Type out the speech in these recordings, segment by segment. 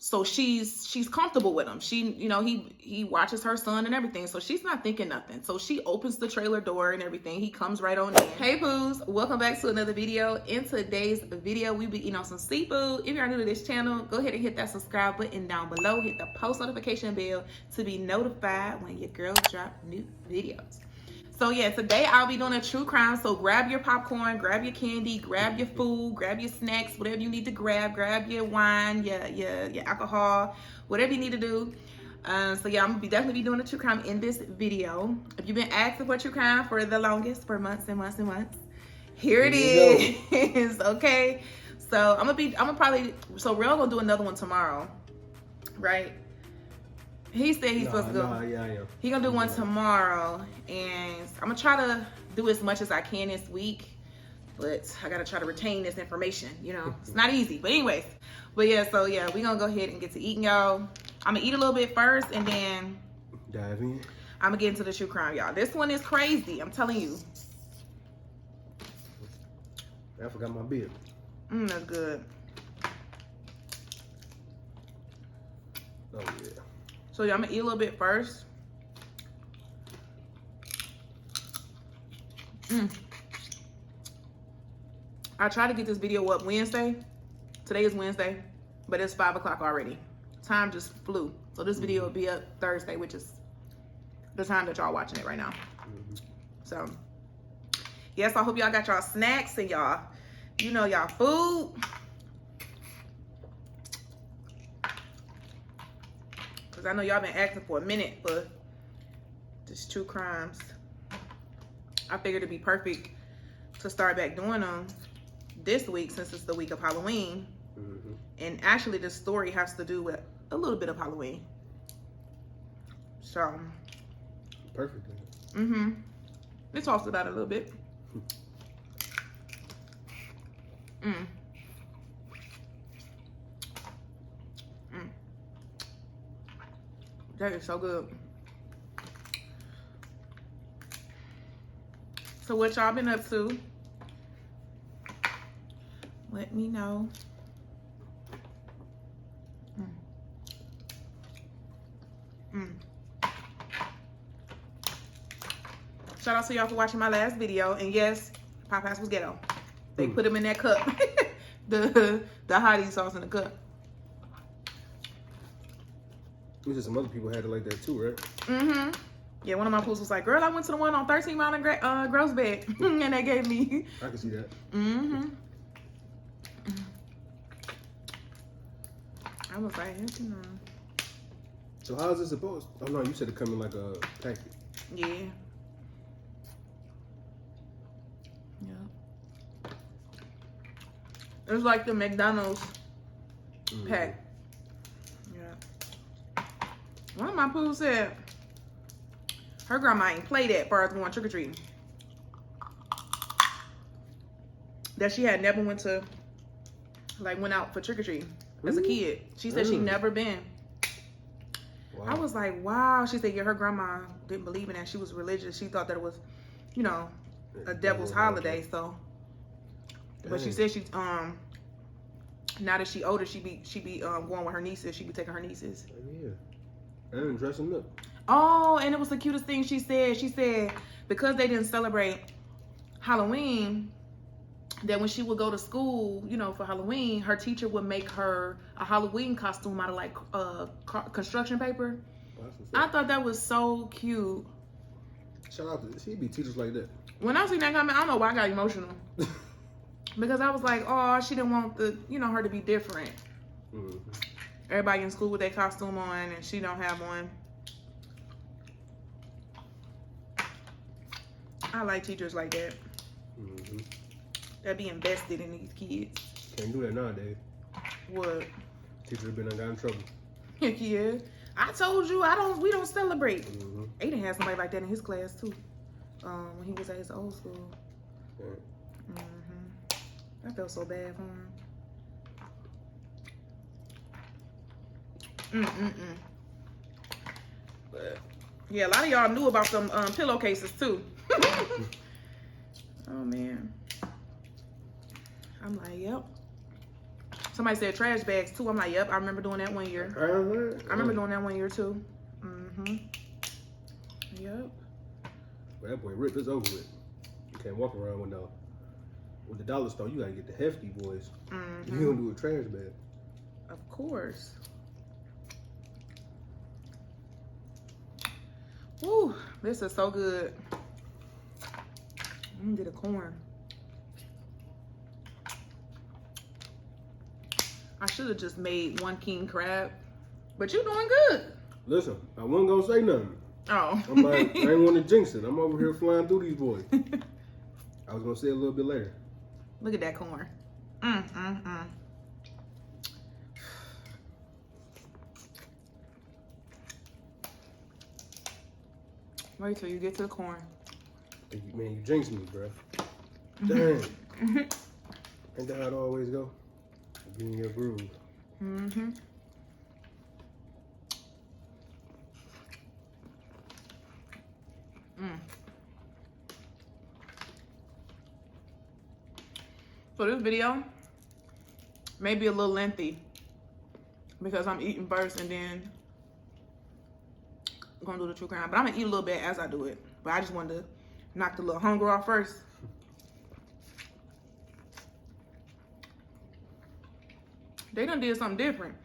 So she's comfortable with him. She, you know, he watches her son and everything. So she's not thinking nothing. So she opens the trailer door and everything. He comes right on in. Hey Poohs, welcome back to another video. In today's video, we be eating on some seafood. If you're new to this channel, go ahead and hit that subscribe button down below. Hit the post notification bell to be notified when your girl drop new videos. So yeah, today I'll be doing a true crime. So grab your popcorn, grab your candy, grab your food, grab your snacks, whatever you need to grab your wine, your alcohol, whatever you need to do. So yeah, I'm gonna definitely be doing a true crime in this video. If you've been asking for true crime for the longest, for months and months and months, here it is. Okay. So so Real gonna do another one tomorrow, right? He said he's supposed to go. He gonna do one tomorrow, and I'm gonna try to do as much as I can this week, but I gotta try to retain this information. You know, it's not easy. But anyways, so yeah, we gonna go ahead and get to eating, y'all. I'm gonna eat a little bit first, and then dive in. I'm gonna get into the true crime, y'all. This one is crazy. I'm telling you. I forgot my beer. That's good. Oh yeah. So yeah, I'm gonna eat a little bit first. I tried to get this video up Wednesday. Today is Wednesday, but it's 5 o'clock already. Time just flew. So this video will be up Thursday, which is the time that y'all watching it right now. So yes, I hope y'all got y'all snacks and y'all, you know, y'all food. I know y'all been asking for a minute for this true crimes. I figured it'd be perfect to start back doing them this week since it's the week of Halloween. And actually this story has to do with a little bit of Halloween. So perfect. We talked about it a little bit. That is so good. So what y'all been up to? Let me know. Shout out to y'all for watching my last video. And yes, Popeyes was ghetto. They put them in that cup. the hottie sauce in the cup. Just some other people had it like that too, right? Yeah, one of my Poohs was like, girl, I went to the one on 13 Mile and Grossbed. And they gave me. I can see that. I was like, you know. So how is it supposed? Oh no, you said it come in like a packet. Yeah. It's like the McDonald's pack. One of my Poohs said her grandma ain't play that far as going trick-or-treating. That she had never went out for trick-or-treating as a kid. She said she never been. Wow. I was like, wow. She said, yeah, her grandma didn't believe in that. She was religious. She thought that it was, you know, a devil's holiday. So, but she said she, now that she older, she be going with her nieces. She be taking her nieces. Yeah. And dressing up. Oh, and it was the cutest thing she said. She said because they didn't celebrate Halloween, that when she would go to school, you know, for Halloween, her teacher would make her a Halloween costume out of like construction paper. I thought that was so cute. Shout out to she be teachers like that. When I seen that comment, I don't know why I got emotional. Because I was like, oh, she didn't want her to be different. Everybody in school with their costume on and she don't have one. I like teachers like that. That be invested in these kids. Can't do that nowadays. What? Teachers have been got in trouble. Yeah. I told you we don't celebrate. Aiden had somebody like that in his class too. When he was at his old school. I felt so bad for him. But yeah, a lot of y'all knew about them pillowcases too. Oh man. I'm like, yep. Somebody said trash bags too. I'm like, yep, I remember doing that one year. I remember doing that one year too. Yep. Well, that boy ripped us over with. You can't walk around with the dollar store. You gotta get the hefty boys. You don't do a trash bag. Of course. Woo, this is so good. I'm gonna get a corn. I should have just made one king crab, but you doing good. Listen, I wasn't gonna say nothing. Oh. I'm like, I ain't want to jinx it. I'm over here flying through these boys. I was gonna say a little bit later. Look at that corn. Wait till you get to the corn. Man, you jinxed me, bro. Dang. Ain't that how it always go? Be in your groove. So this video may be a little lengthy because I'm eating first and then I'm gonna do the true crime. But I'm gonna eat a little bit as I do it. But I just wanted to knock the little hunger off first. They done did something different.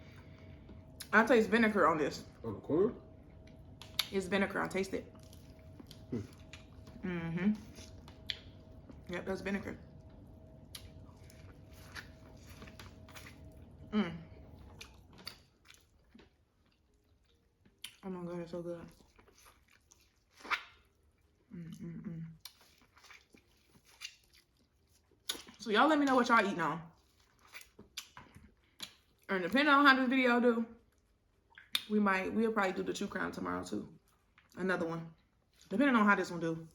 I taste vinegar on this. On the corn? It's vinegar. I taste it. Yep, that's vinegar. Oh my God, it's so good. So y'all let me know what y'all eating on. And depending on how this video do, we'll probably do the true crime tomorrow too. Another one. Depending on how this one do.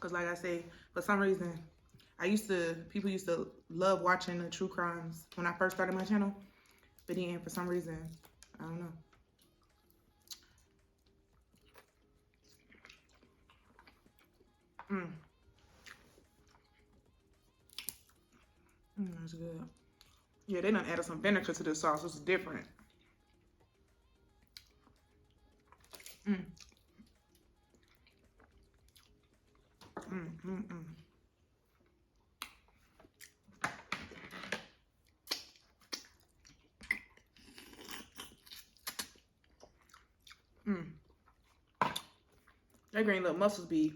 Cause like I say, for some reason, people used to love watching the true crimes when I first started my channel. But then for some reason, I don't know. That's good. Yeah, they done added some vinegar to this sauce. This is different. That green little mussels be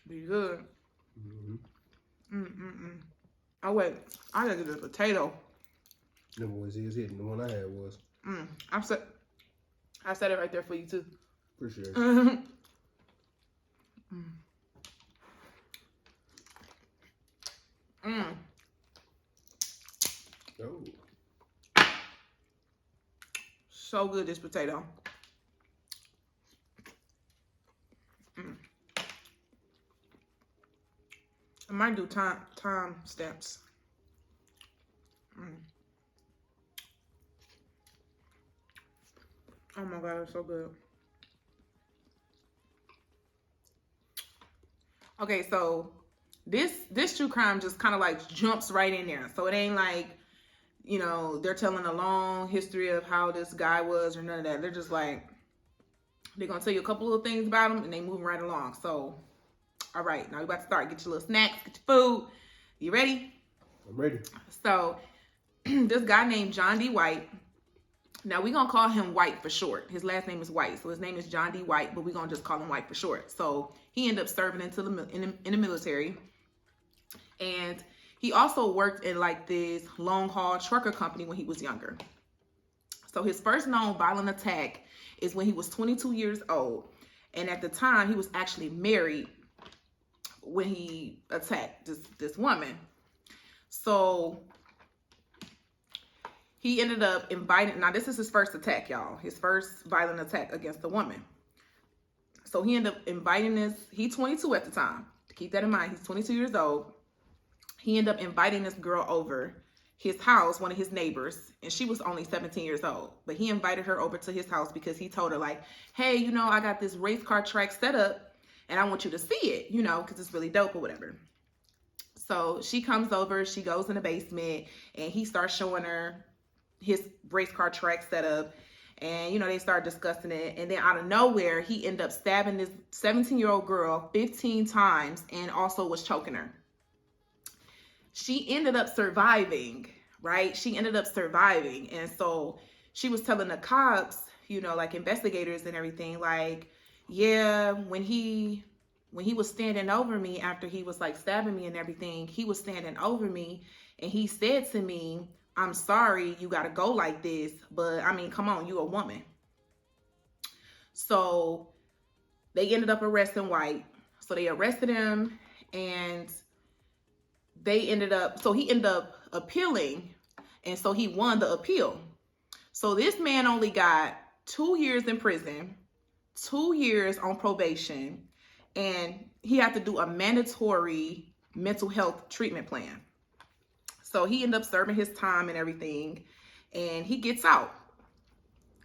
good. Oh wait, I gotta get the potato. That was his hitting. The one I had was. I said it right there for you too. Appreciate it. Oh. So good, this potato. I might do time stamps. Oh my God, it's so good. Okay, so this true crime just kind of like jumps right in there. So it ain't like, you know, they're telling a long history of how this guy was or none of that. They're just like, they're gonna tell you a couple little things about him and they moving right along. So, all right, now we're about to start. Get your little snacks, get your food. You ready? I'm ready. So, this guy named John D. White. Now, we're going to call him White for short. His last name is White. So, his name is John D. White, but we're going to just call him White for short. So, he ended up serving in the military. And he also worked in like this long haul trucker company when he was younger. So, his first known violent attack is when he was 22 years old. And at the time, he was actually married when he attacked this woman. So he ended up inviting, now this is his first attack, y'all. His first violent attack against a woman. So he ended up inviting he's 22 at the time. To keep that in mind, he's 22 years old. He ended up inviting this girl over his house, one of his neighbors, and she was only 17 years old. But he invited her over to his house because he told her like, hey, you know, I got this race car track set up and I want you to see it, you know, because it's really dope or whatever. So she comes over, she goes in the basement, and he starts showing her his race car track setup. And, you know, they start discussing it. And then out of nowhere, he ended up stabbing this 17-year-old girl 15 times and also was choking her. She ended up surviving, right? She ended up surviving. And so she was telling the cops, you know, like investigators and everything, like, yeah, when he was standing over me after he was like stabbing me and everything, he was standing over me and he said to me, I'm sorry you got to go like this, but I mean, come on, you a woman. So they ended up arresting White. So they arrested him and he ended up appealing. And so he won the appeal. So this man only got 2 years in prison, 2 years on probation, and he had to do a mandatory mental health treatment plan. So he ended up serving his time and everything, and he gets out,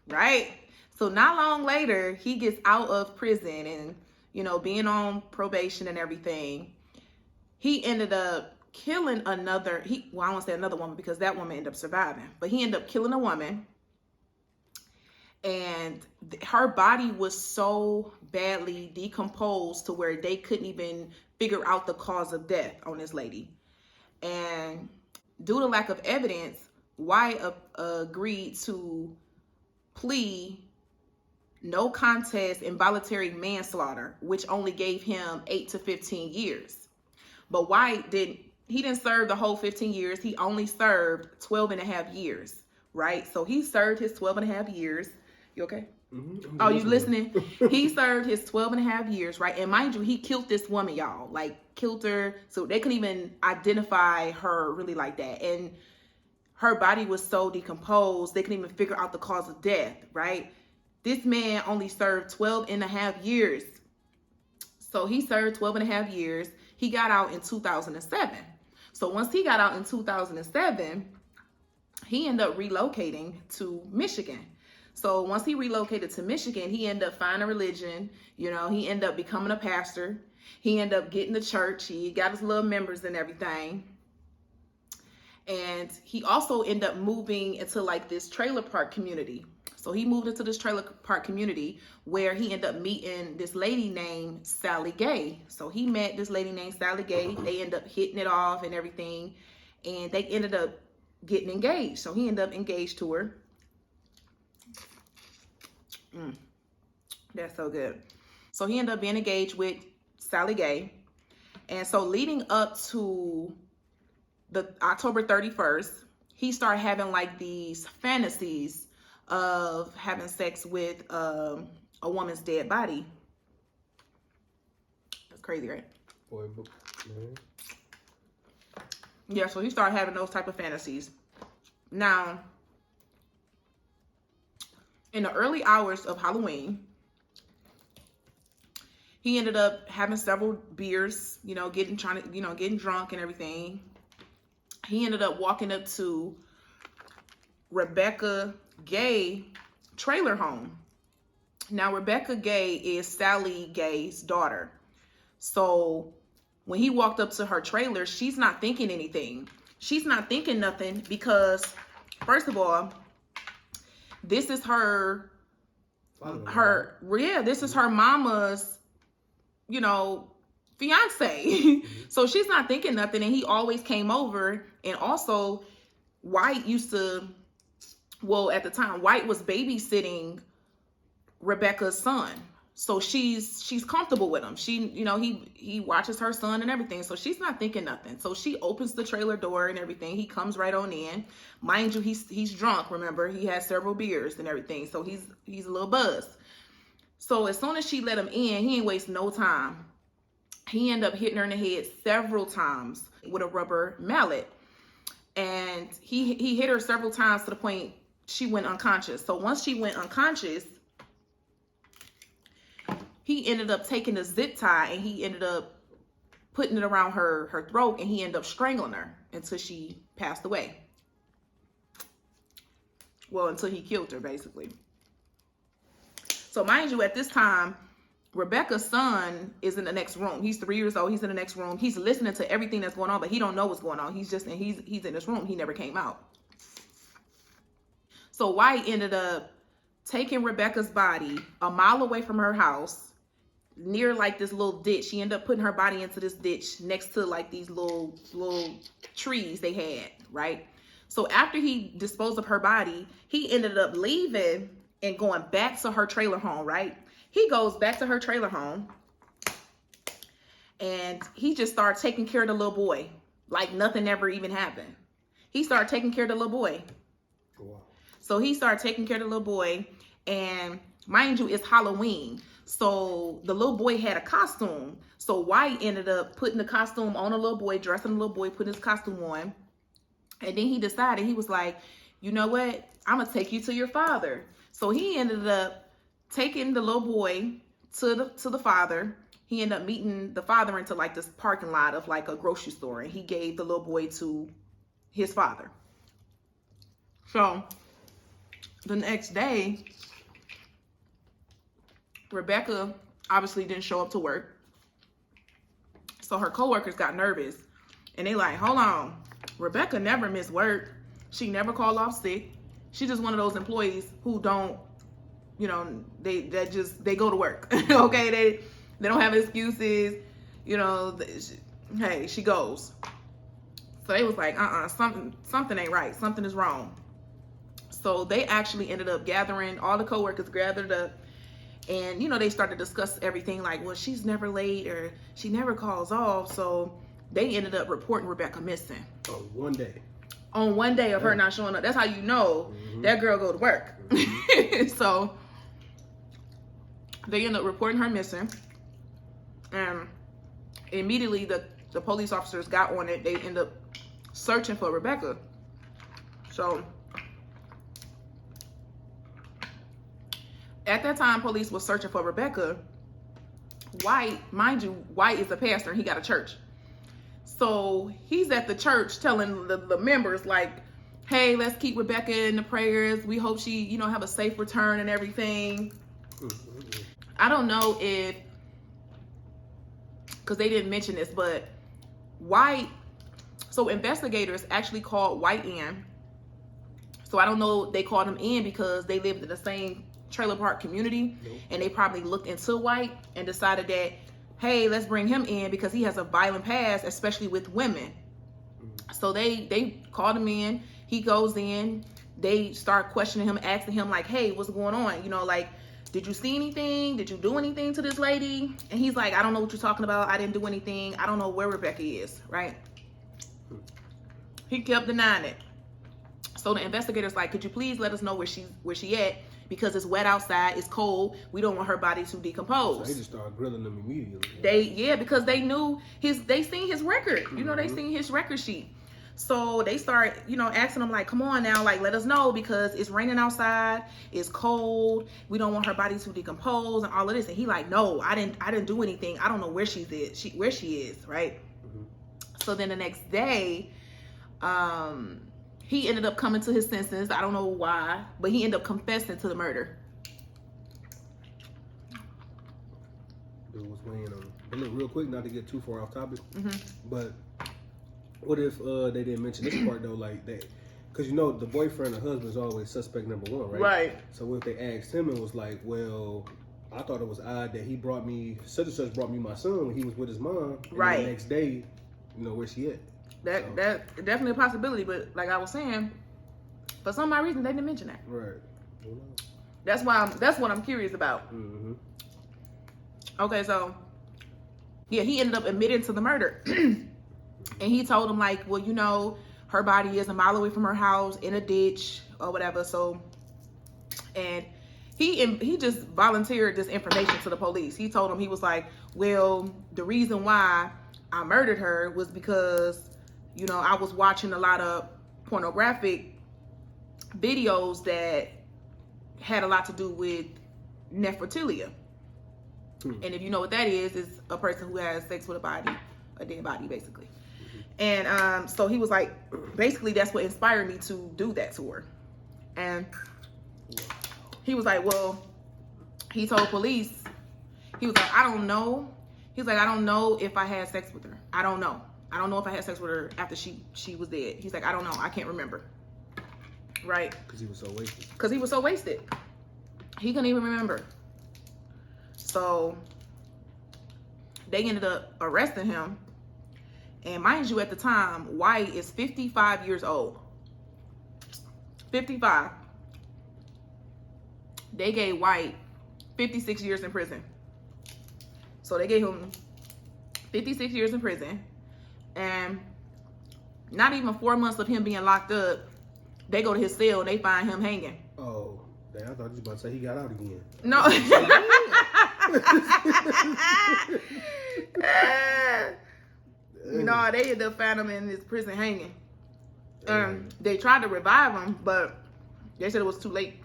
right? So not long later, he gets out of prison and, you know, being on probation and everything. He ended up killing I don't want to say another woman because that woman ended up surviving, but he ended up killing a woman. And her body was so badly decomposed to where they couldn't even figure out the cause of death on this lady. And due to lack of evidence, White agreed to plea no contest involuntary manslaughter, which only gave him 8 to 15 years. But White didn't serve the whole 15 years. He only served 12 and a half years, right? So he served his 12 and a half years. You okay? Mm-hmm. Oh, you listening? He served his 12 and a half years, right? And mind you, he killed this woman, y'all. Like, killed her. So they couldn't even identify her really like that. And her body was so decomposed, they couldn't even figure out the cause of death, right? This man only served 12 and a half years. So he served 12 and a half years. He got out in 2007. So once he got out in 2007, he ended up relocating to Michigan. So once he relocated to Michigan, he ended up finding a religion. You know, he ended up becoming a pastor. He ended up getting to church. He got his little members and everything. And he also ended up moving into like this trailer park community. So he moved into this trailer park community where he ended up meeting this lady named Sally Gay. So he met this lady named Sally Gay. They ended up hitting it off and everything. And they ended up getting engaged. So he ended up engaged to her. That's so good. So he ended up being engaged with Sally Gay. And so leading up to the October 31st, he started having like these fantasies of having sex with a woman's dead body. That's crazy, right? Boy, man. Yeah, so he started having those type of fantasies. Now, in the early hours of Halloween, he ended up having several beers, you know, getting drunk and everything. He ended up walking up to Rebecca Gay trailer home. Now, Rebecca Gay is Sally Gay's daughter. So when he walked up to her trailer, she's not thinking anything. She's not thinking nothing because, first of all, this is her mama's, you know, fiance. So she's not thinking nothing. And he always came over. And also White at the time, White was babysitting Rebecca's son. So she's comfortable with him. He watches her son and everything. So she's not thinking nothing. So she opens the trailer door and everything. He comes right on in. Mind you, he's drunk. Remember, he had several beers and everything. So he's a little buzzed. So as soon as she let him in, he ain't waste no time. He ended up hitting her in the head several times with a rubber mallet. And he hit her several times to the point she went unconscious. So once she went unconscious, he ended up taking a zip tie and he ended up putting it around her throat, and he ended up strangling her until she passed away. Well, until he killed her, basically. So mind you, at this time, Rebecca's son is in the next room. He's 3 years old. He's in the next room. He's listening to everything that's going on, but he don't know what's going on. He's in this room. He never came out. So White ended up taking Rebecca's body a mile away from her house, near like this little ditch. She ended up putting her body into this ditch next to like these little trees they had, right? So after he disposed of her body, he ended up leaving and going back to her trailer home, right? He goes back to her trailer home and he just started taking care of the little boy like nothing ever even happened. He started taking care of the little boy. Wow. So he started taking care of the little boy, and mind you, it's Halloween. So the little boy had a costume. So White ended up putting the costume on the little boy, dressing the little boy, putting his costume on. And then he decided, he was like, you know what? I'm going to take you to your father. So he ended up taking the little boy to the father. He ended up meeting the father into like this parking lot of like a grocery store. And he gave the little boy to his father. So the next day, Rebecca obviously didn't show up to work. So her coworkers got nervous. And they like, hold on. Rebecca never missed work. She never called off sick. She's just one of those employees who don't, you know, they go to work. Okay, they don't have excuses. You know, hey, she goes. So they was like, something ain't right. Something is wrong. So they actually ended up gathering, all the coworkers gathered up, and, you know, they started to discuss everything like, well, she's never late or she never calls off. So they ended up reporting Rebecca missing. On one day. On one day of her not showing up. That's how you know that girl go to work. So they ended up reporting her missing. And immediately the police officers got on it. They ended up searching for Rebecca. So at that time, police was searching for Rebecca. White, mind you, White is a pastor and he got a church. So he's at the church telling the members like, hey, let's keep Rebecca in the prayers. We hope she, you know, have a safe return and everything. I don't know if, because they didn't mention this, but White, so investigators actually called White in. So I don't know, they called him in because they lived in the same trailer park community. And they probably looked into White and decided that, hey, let's bring him in because he has a violent past, especially with women. So they called him in. He goes in. They start questioning him, asking him like, hey, what's going on? You know, like, did you see anything? Did you do anything to this lady? And he's like, I don't know what you're talking about. I didn't do anything. I don't know where Rebecca is, right? He kept denying it. So the investigators like, could you please let us know where she at? Because it's wet outside, it's cold. We don't want her body to decompose. So they just started grilling them immediately. Because they knew they seen his record. You know, they seen his record sheet. So they start, you know, asking him like, come on now, like, let us know because it's raining outside, it's cold. We don't want her body to decompose and all of this. And he like, no, I didn't do anything. I don't know where she is, right? So then the next day, he ended up coming to his senses. I don't know why, but he ended up confessing to the murder. Dude was weighing on. But look, real quick, not to get too far off topic, but what if they didn't mention this part though, like that? Because you know the boyfriend or husband is always suspect number one, right? Right. So what if they asked him and was like, well, I thought it was odd that he brought me such and such brought me my son when he was with his mom. And right. The next day, you know, where she at? That's definitely a possibility, but like I was saying, for some odd reason they didn't mention that. Right. That's what I'm curious about. Okay, so yeah, he ended up admitting to the murder, and he told him like, well, you know, her body is a mile away from her house in a ditch or whatever. So, and he just volunteered this information to the police. He told him, he was like, well, the reason why I murdered her was because, you know, I was watching a lot of pornographic videos that had a lot to do with nephrophilia. And if you know what that is, it's a person who has sex with a dead body, basically. And so he was like, basically, that's what inspired me to do that to her. And he was like, well, he told police, He was like, I don't know. He's like, I don't know if I had sex with her. I don't know. I don't know if I had sex with her after she was dead. He's like, I don't know. I can't remember. Right? Because he was so wasted. Because he was so wasted. He couldn't even remember. So they ended up arresting him. And mind you, at the time, White is 55 years old. 55. They gave White 56 years in prison. So they gave him 56 years in prison. And not even 4 months of him being locked up, they go to his cell and they find him hanging. Oh, damn, I thought you was about to say he got out again. No. No, they ended up finding him in his prison hanging. They tried to revive him, but they said it was too late.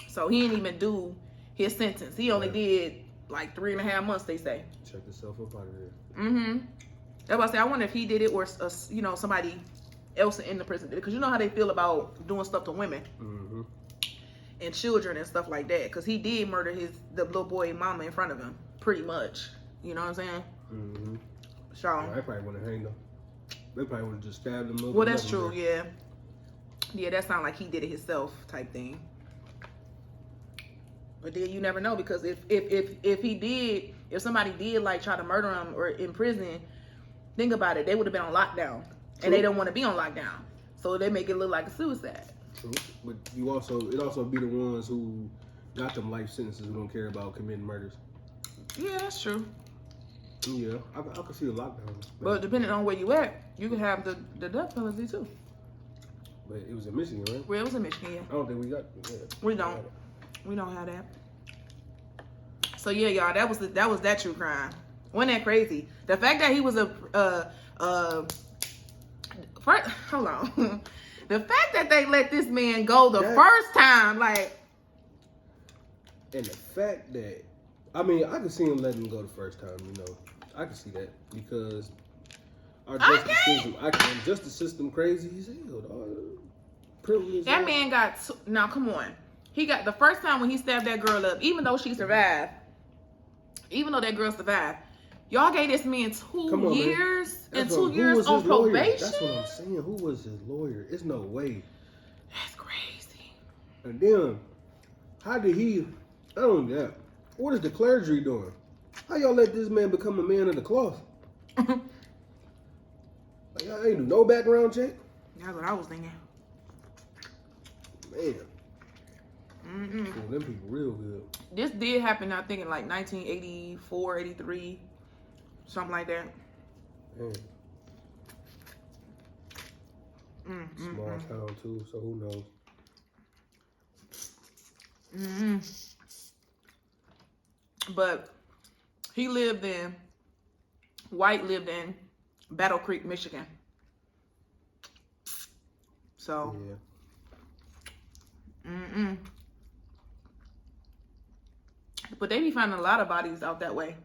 So he didn't even do his sentence. He only did like 3.5 months, they say. Check yourself up out of there. Mm-hmm. That's why I say I wonder if he did it or somebody else in the prison did it. Because you know how they feel about doing stuff to women and children and stuff like that. Because he did murder the little boy mama in front of him, pretty much. You know what I'm saying? Mm-hmm. So well, they probably wouldn't have hanged him. They probably would have just stabbed him up. Well, that's true. Yeah. Yeah, that sounds like he did it himself type thing. But then you never know, because if somebody did like try to murder him or in prison, think about it, they would have been on lockdown. True. And they don't want to be on lockdown, so they make it look like a suicide. True, but it also be the ones who got them life sentences who don't care about committing murders. Yeah, that's true. Yeah, I can see a lockdown. But depending on where you at, you can have the death penalty too. But it was in Michigan, right? Well, it was in Michigan, yeah. I don't think we got. Yeah, we don't. We don't have that. So yeah, y'all, that was that true crime. Wasn't that crazy? The fact that he was hold on. The fact that they let this man go the first time, like, and the fact that, I mean, I could see him letting him go the first time. You know, I can see that because our justice system crazy as hell. Privilege. That man got now. Come on. He got the first time when he stabbed that girl up, even though she survived, even though that girl survived, y'all gave this man 2 years and 2 years on probation. That's what I'm saying. Who was his lawyer? It's no way. That's crazy. And then, how did he? I don't know. What is the clergy doing? How y'all let this man become a man of the cloth? Like, y'all ain't do no background check. That's what I was thinking. Man. Cool, them people real good. This did happen, I think, in like 1984, 83, something like that. Small town too, so who knows? But White lived in Battle Creek, Michigan. So, yeah. But they be finding a lot of bodies out that way.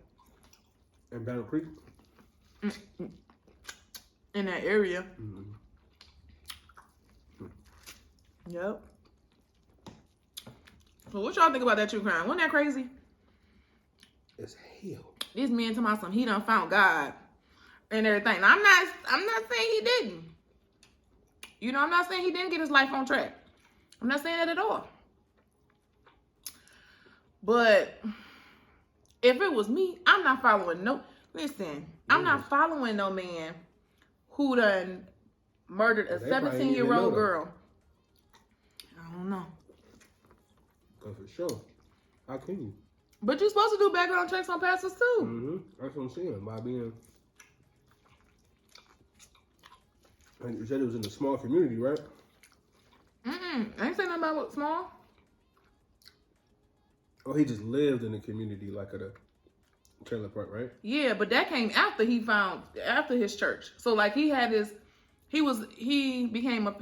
In Battle Creek? In that area. Yep. So what y'all think about that true crime? Wasn't that crazy? It's hell. This man talking about something, he done found God and everything. Now, I'm not saying he didn't. You know, I'm not saying he didn't get his life on track. I'm not saying that at all. But if it was me, I'm not following I'm not following no man who done murdered a 17-year-old girl. I don't know. Oh, for sure. How can you? But you're supposed to do background checks on pastors too. That's what I'm saying. By being, and you said it was in a small community, right? I ain't saying nothing about what small. Oh, he just lived in the community, like at a trailer park, right? Yeah, but that came after after his church. So like he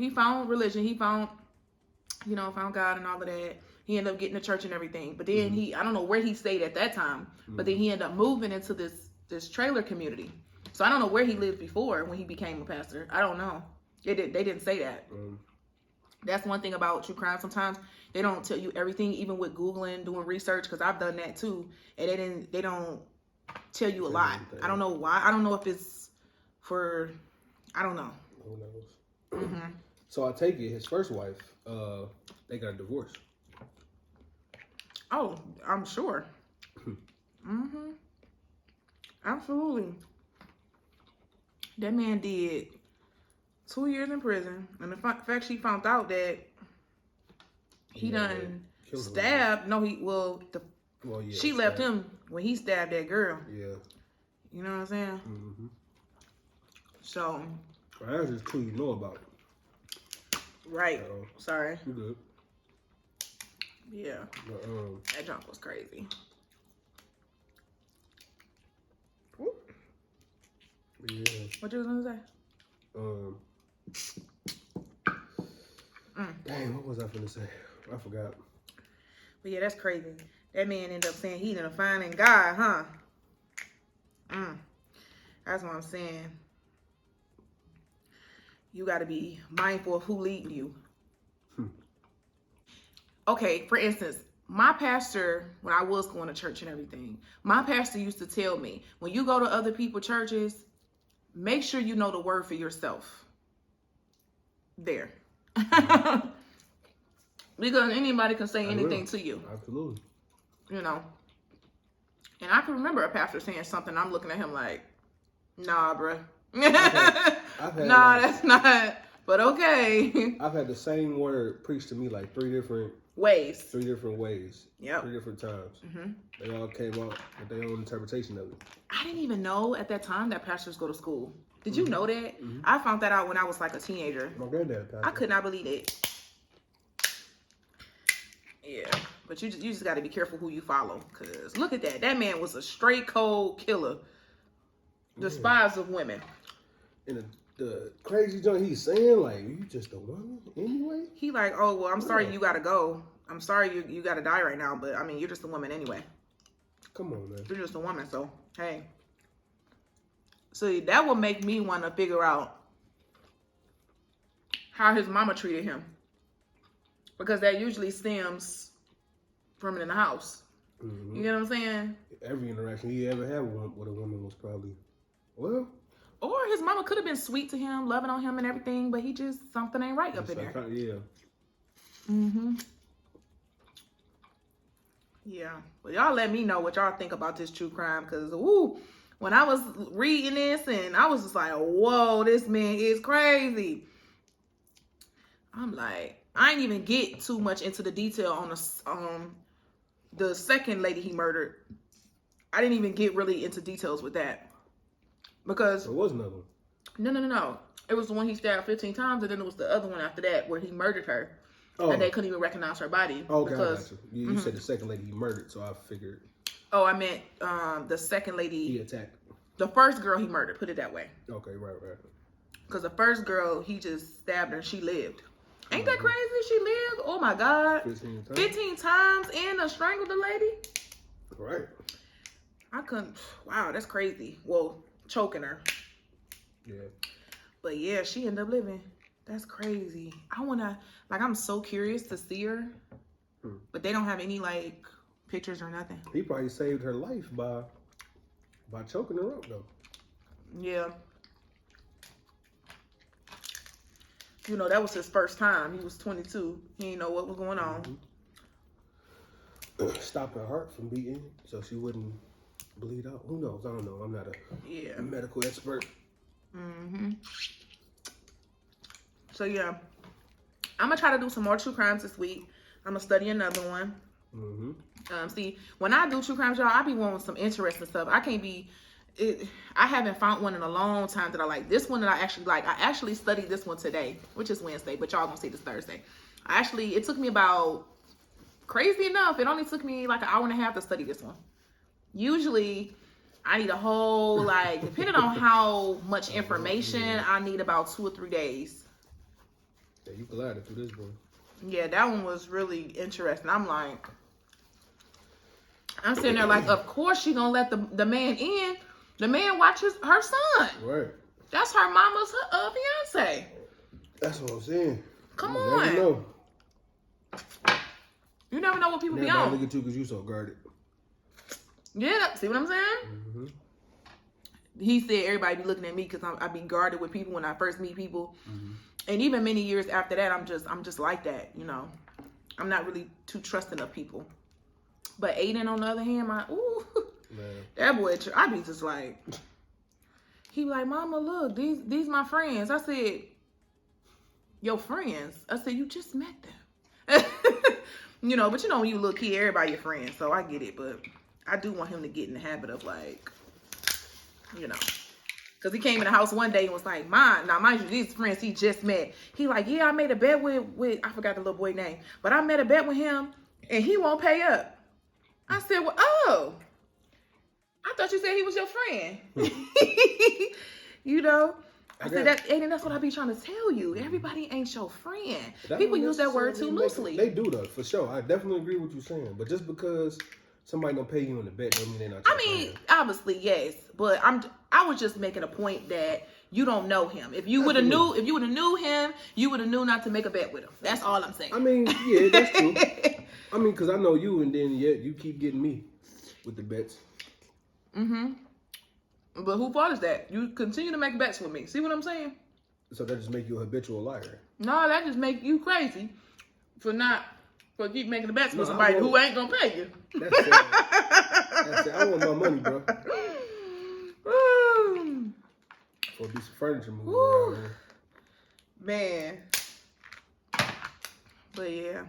found religion. He found God and all of that. He ended up getting to church and everything. But then I don't know where he stayed at that time. But then he ended up moving into this trailer community. So I don't know where he lived before when he became a pastor. I don't know. They didn't say that. That's one thing about true crime. Sometimes they don't tell you everything, even with Googling, doing research, because I've done that too. And they don't tell you a lot. I don't know why. I don't know if it's for, I don't know. Who knows? Mm-hmm. So I take it his first wife, they got a divorce. Oh, I'm sure. Mm-hmm. Absolutely. That man did 2 years in prison. And the fact she found out that he done stabbed. No, she left him when he stabbed that girl. Yeah. You know what I'm saying? Mm-hmm. So. Well, that's just two you know about. Right. Sorry. You good. Yeah. But, that jump was crazy. Yeah. What you was gonna say? Dang, what was I gonna say? I forgot. But yeah, that's crazy. That man ended up saying he didn't find in God, huh? That's what I'm saying. You got to be mindful of who leading you. Okay, for instance, my pastor, when I was going to church and everything, my pastor used to tell me, when you go to other people's churches, make sure you know the word for yourself. There. Because anybody can say anything to you. Absolutely. You know. And I can remember a pastor saying something. I'm looking at him like, nah, bruh. That's not. But okay. I've had the same word preached to me like three different ways. Yep. 3 different times. Mm-hmm. They all came out with their own interpretation of it. I didn't even know at that time that pastors go to school. Did you know that? Mm-hmm. I found that out when I was like a teenager. My granddad pastor. I could not believe it. Yeah, but you just got to be careful who you follow, because look at that. That man was a straight cold killer, despised of women. And the crazy joint he's saying, like, you just a woman anyway? He like, oh, well, I'm sorry you got to go. I'm sorry you got to die right now, but I mean, you're just a woman anyway. Come on, man. You're just a woman, so, hey. So that would make me want to figure out how his mama treated him. Because that usually stems from in the house. Mm-hmm. You know what I'm saying? Every interaction he ever had with a woman was probably, well. Or his mama could have been sweet to him, loving on him and everything, but he just, something ain't right up in there. Yeah. Mm-hmm. Yeah. Well, y'all let me know what y'all think about this true crime, because, when I was reading this, and I was just like, whoa, this man is crazy. I'm like, I ain't even get too much into the detail on the second lady he murdered. I didn't even get really into details with that. Because there was another one. No. It was the one he stabbed 15 times, and then it was the other one after that where he murdered her. Oh. And they couldn't even recognize her body. Okay, because, I got you. You said the second lady he murdered, so I figured. Oh, I meant the second lady. He attacked. The first girl he murdered, put it that way. Okay, right. Because the first girl, he just stabbed her and she lived. Ain't that crazy? She lived? Oh my God. 15 times and strangled the lady? Right. I couldn't. Wow, that's crazy. Well, choking her. Yeah. But yeah, she ended up living. That's crazy. I'm so curious to see her. But they don't have any, like, pictures or nothing. He probably saved her life by choking her up, though. Yeah. You know, that was his first time. He was 22. He didn't know what was going on. Stop her heart from beating so she wouldn't bleed out. Who knows? I don't know. I'm not a medical expert. Mm-hmm. So, yeah. I'm going to try to do some more true crimes this week. I'm going to study another one. Mm-hmm. See, when I do true crimes, y'all, I be wanting some interesting stuff. I haven't found one in a long time that I like. This one that I actually like. I actually studied this one today, which is Wednesday, but y'all gonna see this Thursday. It took me about, crazy enough, it only took me like an hour and a half to study this one. Usually, I need a whole, like, depending on how much information, I need about 2 or 3 days. Yeah, you glided through this one. Yeah, that one was really interesting. I'm sitting there like, of course she gonna let the man in. The man watches her son. Right. That's her mama's fiance. That's what I'm saying. Come You on. never know. You never know what people be Everybody on. look at you because you so guarded. Yeah, see what I'm saying? Mm-hmm. He said everybody be looking at me because I be guarded with people when I first meet people. Mm-hmm. And even many years after that, I'm just like that, you know. I'm not really too trusting of people. But Aiden, on the other hand, that boy, I be just like, he be like, Mama, look, these my friends. I said, your friends? I said, you just met them. You know, but you know when you look here, everybody your friends, so I get it. But I do want him to get in the habit of like, you know. Because he came in the house one day and was like, mind you, these friends he just met. He like, yeah, I made a bet with I forgot the little boy name. But I made a bet with him and he won't pay up. I said, well, oh. I thought you said he was your friend. You know? I said, that's what I be trying to tell you. Everybody ain't your friend. People use that word too loosely. They do though, for sure. I definitely agree with you saying. But just because somebody don't pay you on the bet don't mean they're not your friend. Obviously, yes. But I was just making a point that you don't know him. If you would have knew him, you would have knew not to make a bet with him. That's all I'm saying. I mean, yeah, that's true. I mean, because I know you, and then you keep getting me with the bets. Mm-hmm. But who fault is that? You continue to make bets with me. See what I'm saying? So that just make you a habitual liar. No, that just make you crazy for keep making the bets with somebody who ain't gonna pay you. That's it. That's it. I want my money, bro. Or be some furniture moving around here. Man. But yeah.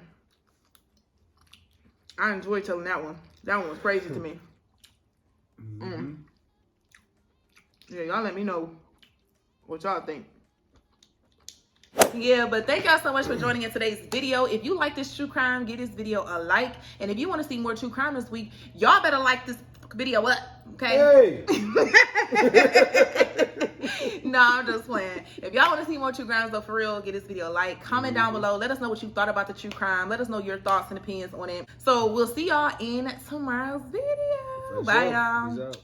I enjoyed telling that one. That one was crazy to me. Mm-hmm. Yeah, y'all let me know what y'all think. Yeah, but thank y'all so much for joining in today's video. If you like this true crime, give this video a like. And if you want to see more true crime this week, y'all better like this video up, okay? Hey! No, I'm just playing. If y'all want to see more true crimes though, for real, give this video a like. Comment down below. Let us know what you thought about the true crime. Let us know your thoughts and opinions on it. So we'll see y'all in tomorrow's video. Bye, y'all. Peace out.